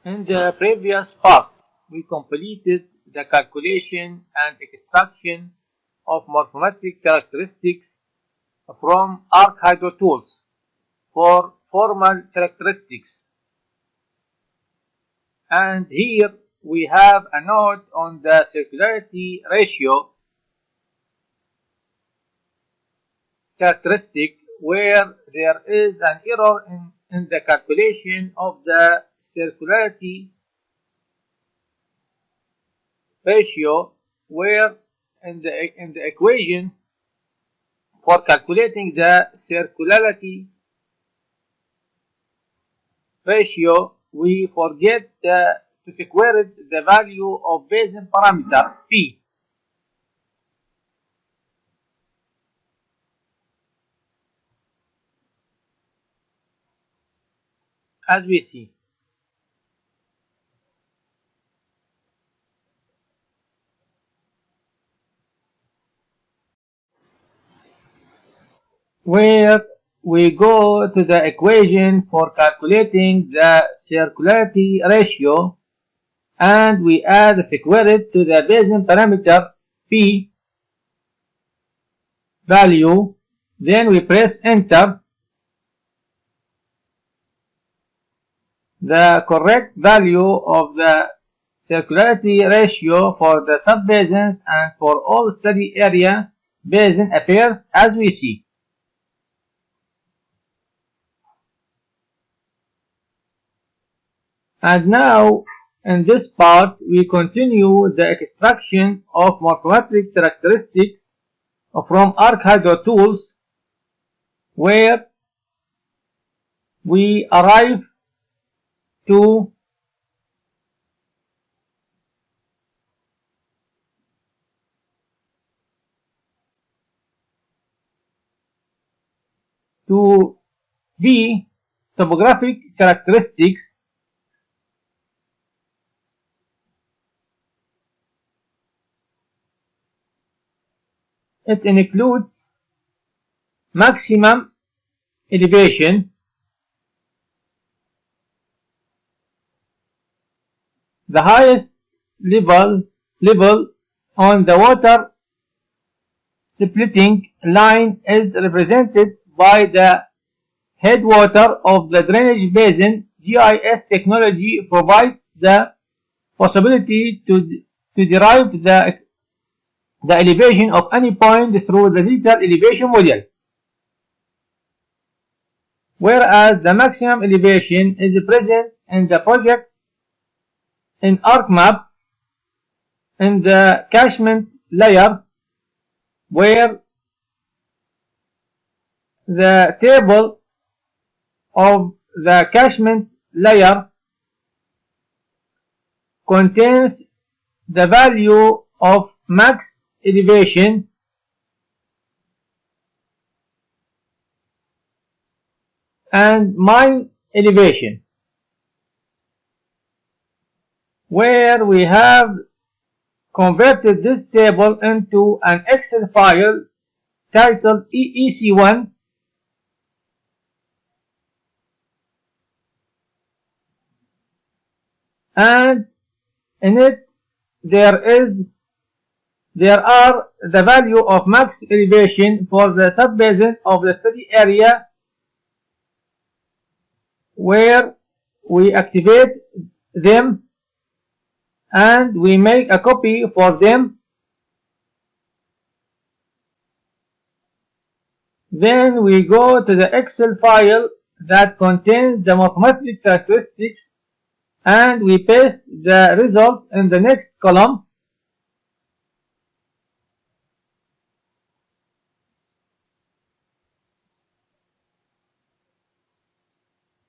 In the previous part, we completed the calculation and extraction of morphometric characteristics from ArcGIS tools for formal characteristics. And here we have a note on the circularity ratio characteristic where there is an error in the calculation of the circularity ratio where in the equation for calculating the circularity ratio we forget to square the value of Basin parameter P. As we see. Where we go to the equation for calculating the circularity ratio and we add the square root to the Basin parameter P value, then we press enter. The correct value of the circularity ratio for the subbasins and for all study area basin appears as we see. And now in this part we continue the extraction of morphometric characteristics from ArcGIS tools where we arrive to B topographic characteristics. It includes maximum elevation, the highest level on the water splitting line is represented by the headwater of the drainage basin. GIS technology provides the possibility to derive the elevation of any point through the digital elevation model, whereas the maximum elevation is present in the project in ArcMap in the catchment layer, where the table of the catchment layer contains the value of max elevation and mean elevation, where we have converted this table into an Excel file titled EEC1 and in it there are the value of max elevation for the subbasin of the study area, where we activate them and we make a copy for them. Then we go to the Excel file that contains the morphometric characteristics and we paste the results in the next column.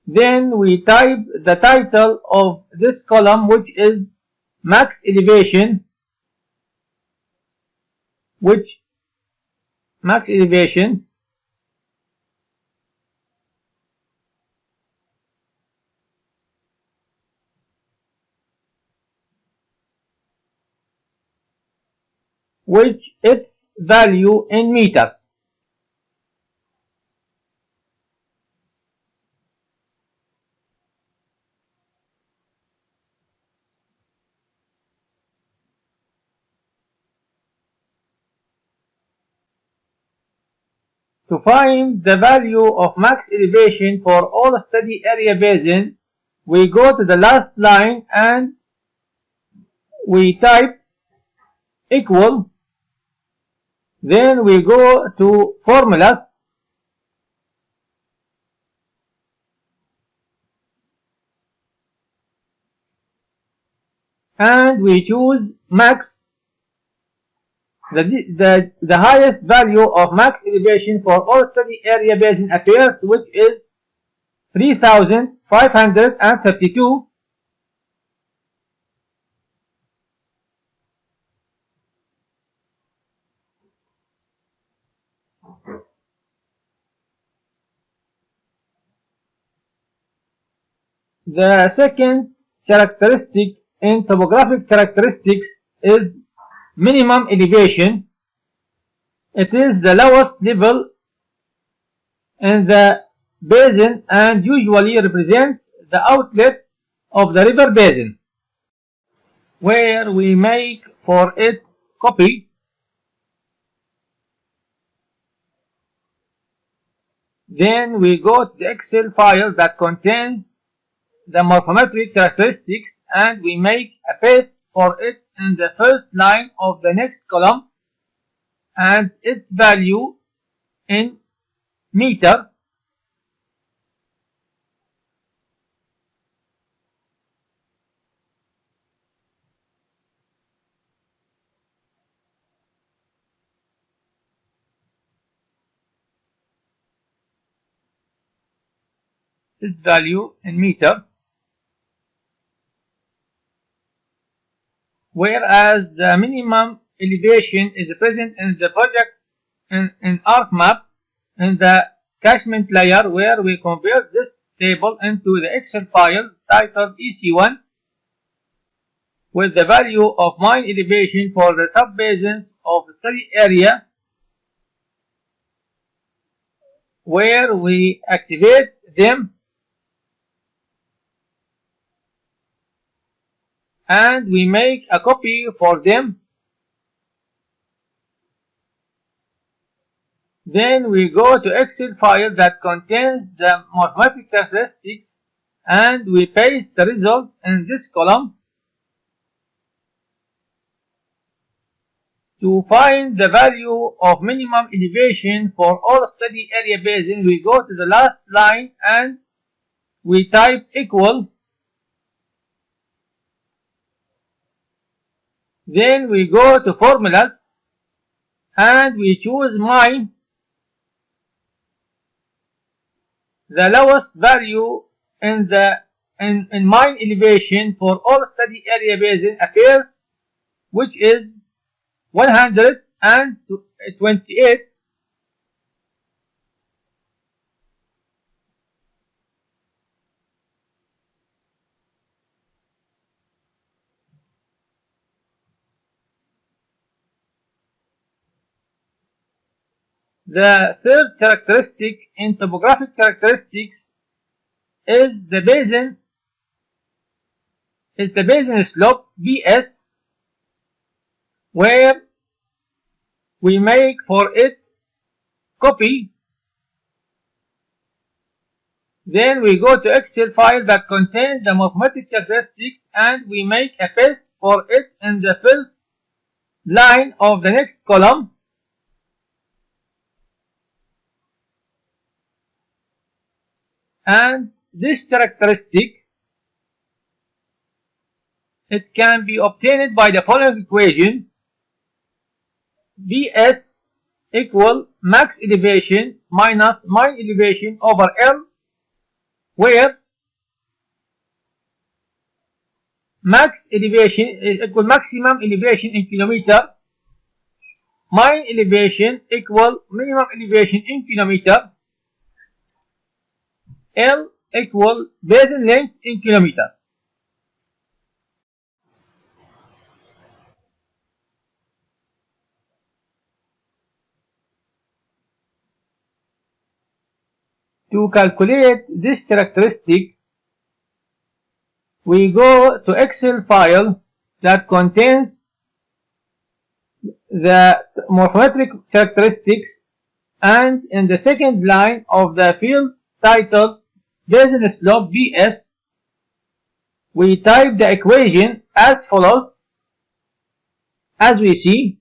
Then we type the title of this column, which is max elevation, which its value in meters. To find the value of max elevation for all study area basin, we go to the last line and we type equal. Then we go to formulas and we choose max. The highest value of max elevation for all study area basin appears, which is 3,532. The second characteristic in topographic characteristics is minimum elevation. It is the lowest level in the basin and usually represents the outlet of the river basin, where we make for it copy. Then we go to the Excel file that contains the morphometric characteristics and we make a paste for it in the first line of the next column and its value in meter. Its value in meter. Whereas the minimum elevation is present in the project in ArcMap in the catchment layer, where we convert this table into the Excel file titled EC1 with the value of mine elevation for the sub-basins of the study area, where we activate them and we make a copy for them. Then we go to Excel file that contains the morphometric characteristics and we paste the result in this column. To find the value of minimum elevation for all study area basin, we go to the last line and we type equal. Then we go to formulas and we choose mine. The lowest value in mine elevation for all study area basin appears, which is 128. The third characteristic in topographic characteristics is the basin slope BS, where we make for it copy. Then we go to Excel file that contains the morphometric characteristics and we make a paste for it in the first line of the next column. And this characteristic, it can be obtained by the following equation: BS equal max elevation minus mine elevation over L, where max elevation equal maximum elevation in kilometer, mine elevation equal minimum elevation in kilometer, L equal basin length in kilometer. To calculate this characteristic, we go to Excel file that contains the morphometric characteristics and in the second line of the field titled Basin Slope BS, we type the equation as follows, as we see.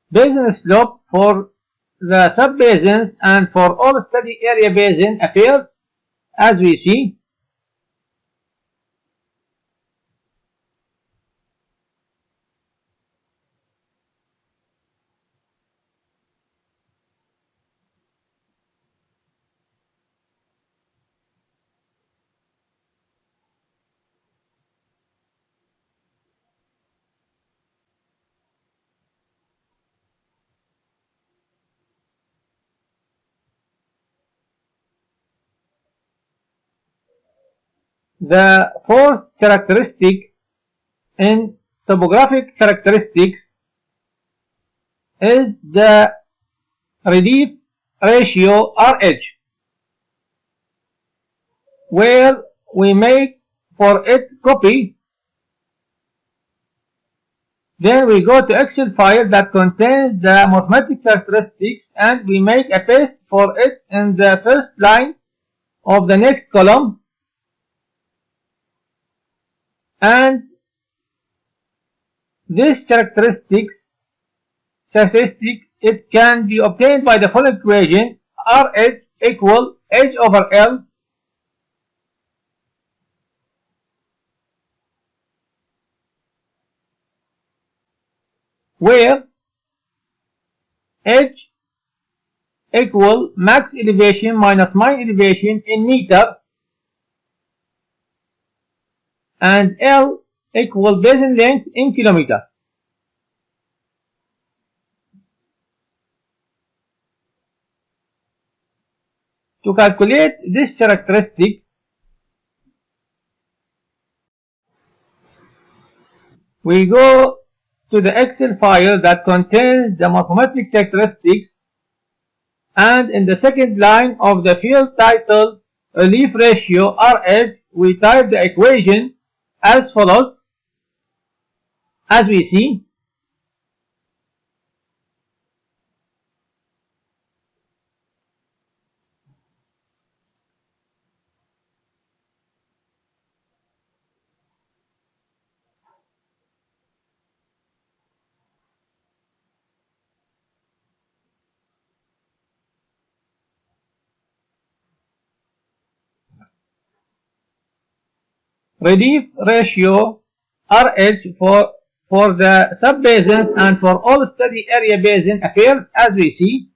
Basin slope for the subbasins and for all study area basin appears as we see. The fourth characteristic in topographic characteristics is the relief ratio RH, where we make for it copy. Then we go to Excel file that contains the morphometric characteristics and we make a paste for it in the first line of the next column. And this characteristic it can be obtained by the following equation: RH equal H over L where H equal max elevation minus mean elevation in meter and L equal basin length in kilometer. To calculate this characteristic, we go to the Excel file that contains the morphometric characteristics, and in the second line of the field titled relief ratio RH, we type the equation as follows, as we see. Relief ratio RH for the subbasins and for all study area basin appears as we see.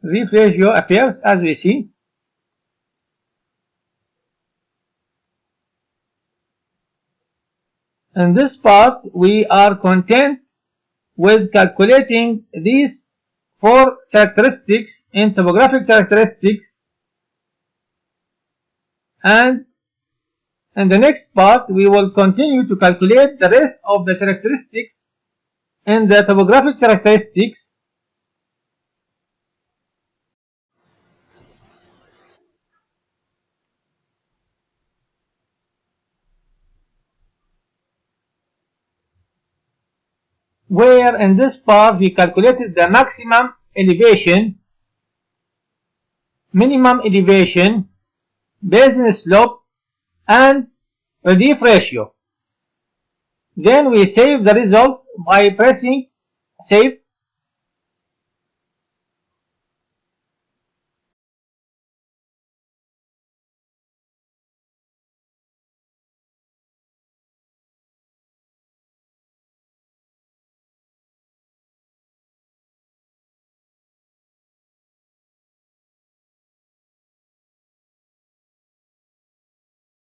relief ratio appears as we see. In this part, we are content with calculating these 4 characteristics in topographic characteristics, and in the next part we will continue to calculate the rest of the characteristics in the topographic characteristics. Where in this part we calculated the maximum elevation, minimum elevation, basin slope, and relief ratio. Then we save the result by pressing save.